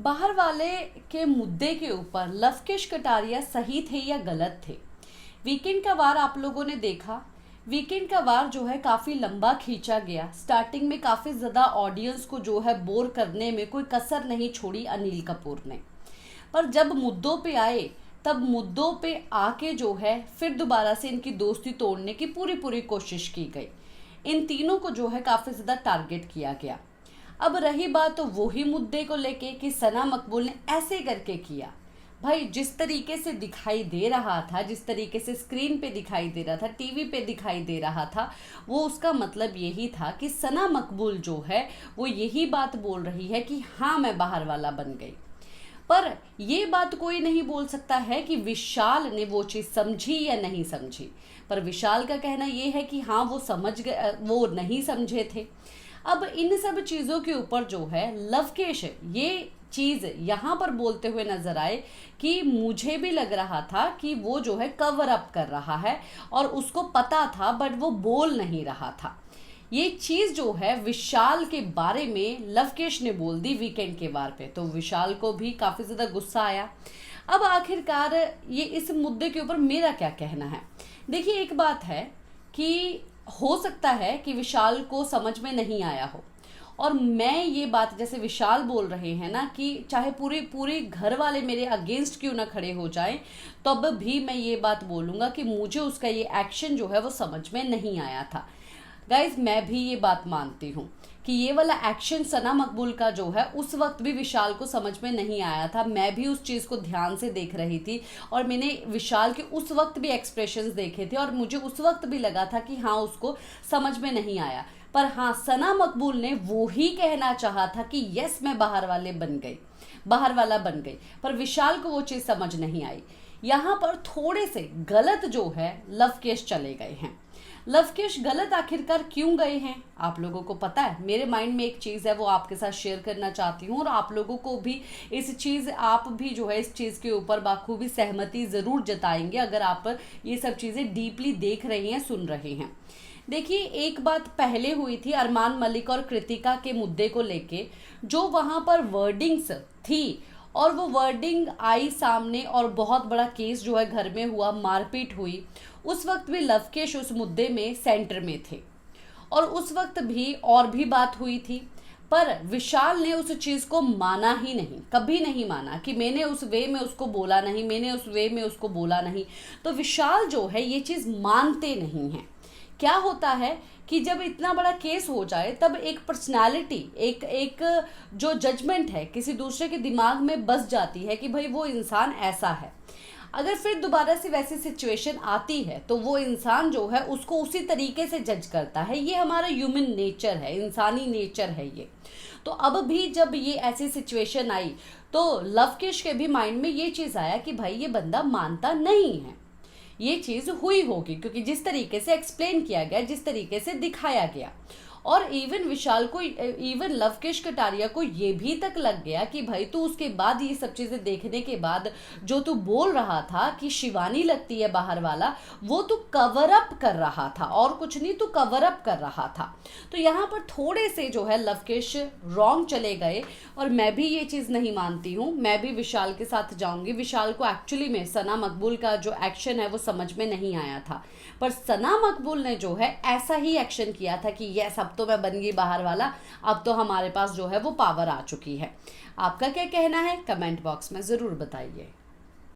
बाहर वाले के मुद्दे के ऊपर लवकेश कटारिया सही थे या गलत थे। वीकेंड का वार आप लोगों ने देखा। वीकेंड का वार जो है काफ़ी लंबा खींचा गया। स्टार्टिंग में काफ़ी ज़्यादा ऑडियंस को जो है बोर करने में कोई कसर नहीं छोड़ी अनिल कपूर ने। पर जब मुद्दों पे आए तब मुद्दों पे आके जो है फिर दोबारा से इनकी दोस्ती तोड़ने की पूरी कोशिश की गई। इन तीनों को जो है काफ़ी ज़्यादा टारगेट किया गया। अब रही बात तो वही मुद्दे को लेके कि सना मकबूल ने ऐसे करके किया। भाई जिस तरीके से दिखाई दे रहा था, जिस तरीके से स्क्रीन पे दिखाई दे रहा था, टीवी पे दिखाई दे रहा था, वो उसका मतलब यही था कि सना मकबूल जो है वो यही बात बोल रही है कि हाँ मैं बाहर वाला बन गई। पर ये बात कोई नहीं बोल सकता है कि विशाल ने वो चीज़ समझी या नहीं समझी। पर विशाल का कहना ये है कि हाँ वो समझ गए, वो नहीं समझे थे। अब इन सब चीज़ों के ऊपर जो है लवकेश ये चीज़ यहाँ पर बोलते हुए नजर आए कि मुझे भी लग रहा था कि वो जो है कवर अप कर रहा है और उसको पता था बट वो बोल नहीं रहा था। ये चीज़ जो है विशाल के बारे में लवकेश ने बोल दी वीकेंड के वार पे, तो विशाल को भी काफ़ी ज़्यादा गुस्सा आया। अब आखिरकार ये इस मुद्दे के ऊपर मेरा क्या कहना है। देखिए एक बात है कि हो सकता है कि विशाल को समझ में नहीं आया हो, और मैं ये बात जैसे विशाल बोल रहे हैं ना कि चाहे पूरे पूरे घर वाले मेरे अगेंस्ट क्यों ना खड़े हो जाएं, तब भी मैं ये बात बोलूँगा कि मुझे उसका ये एक्शन जो है वो समझ में नहीं आया था। गाइज मैं भी ये बात मानती हूँ कि ये वाला एक्शन सना मकबूल का जो है उस वक्त भी विशाल को समझ में नहीं आया था। मैं भी उस चीज़ को ध्यान से देख रही थी और मैंने विशाल के उस वक्त भी एक्सप्रेशंस देखे थे और मुझे उस वक्त भी लगा था कि हाँ उसको समझ में नहीं आया। पर हाँ सना मकबूल ने वो ही कहना चाहा था कि यस मैं बाहर वाला बन गई, पर विशाल को वो चीज़ समझ नहीं आई। यहाँ पर थोड़े से गलत जो है लवकेश चले गए हैं। लवकेश गलत आखिरकार क्यों गए हैं आप लोगों को पता है। मेरे माइंड में एक चीज़ है वो आपके साथ शेयर करना चाहती हूँ और आप लोगों को भी इस चीज़ आप भी जो है इस चीज़ के ऊपर बाखूबी सहमति ज़रूर जताएंगे अगर आप ये सब चीज़ें डीपली देख रहे हैं, सुन रहे हैं। देखिए एक बात पहले हुई थी अरमान मलिक और कृतिका के मुद्दे को लेके, जो वहाँ पर वर्डिंग्स थी और वो वर्डिंग आई सामने और बहुत बड़ा केस जो है घर में हुआ, मारपीट हुई। उस वक्त भी लवकेश उस मुद्दे में सेंटर में थे और उस वक्त भी और भी बात हुई थी, पर विशाल ने उस चीज़ को माना ही नहीं, कभी नहीं माना कि मैंने उस वे में उसको बोला नहीं, मैंने उस वे में उसको बोला नहीं। तो विशाल जो है ये चीज़ मानते नहीं हैं। क्या होता है कि जब इतना बड़ा केस हो जाए तब एक पर्सनालिटी, एक जो जजमेंट है किसी दूसरे के दिमाग में बस जाती है कि भाई वो इंसान ऐसा है। अगर फिर दोबारा से वैसी सिचुएशन आती है तो वो इंसान जो है उसको उसी तरीके से जज करता है। ये हमारा ह्यूमन नेचर है, इंसानी नेचर है ये। तो अब भी जब ये ऐसी सिचुएशन आई तो लवकेश के भी माइंड में ये चीज़ आया कि भाई ये बंदा मानता नहीं है। ये चीज़ हुई होगी क्योंकि जिस तरीके से एक्सप्लेन किया गया, जिस तरीके से दिखाया गया, और इवन विशाल को, इवन लवकेश कटारिया को ये भी तक लग गया कि भाई तू उसके बाद ये सब चीज़ें देखने के बाद जो तू बोल रहा था कि शिवानी लगती है बाहर वाला, वो तू कवर अप कर रहा था और कुछ नहीं, तू कवर अप कर रहा था। तो यहाँ पर थोड़े से जो है लवकेश रॉन्ग चले गए और मैं भी ये चीज़ नहीं मानती हूँ। मैं भी विशाल के साथ जाऊँगी। विशाल को एक्चुअली में सना मकबूल का जो एक्शन है वो समझ में नहीं आया था, पर सना मकबूल ने जो है ऐसा ही एक्शन किया था कि यस अब तो मैं बन गई बाहर वाला, अब तो हमारे पास जो है वो पावर आ चुकी है। आपका क्या कहना है कमेंट बॉक्स में ज़रूर बताइए।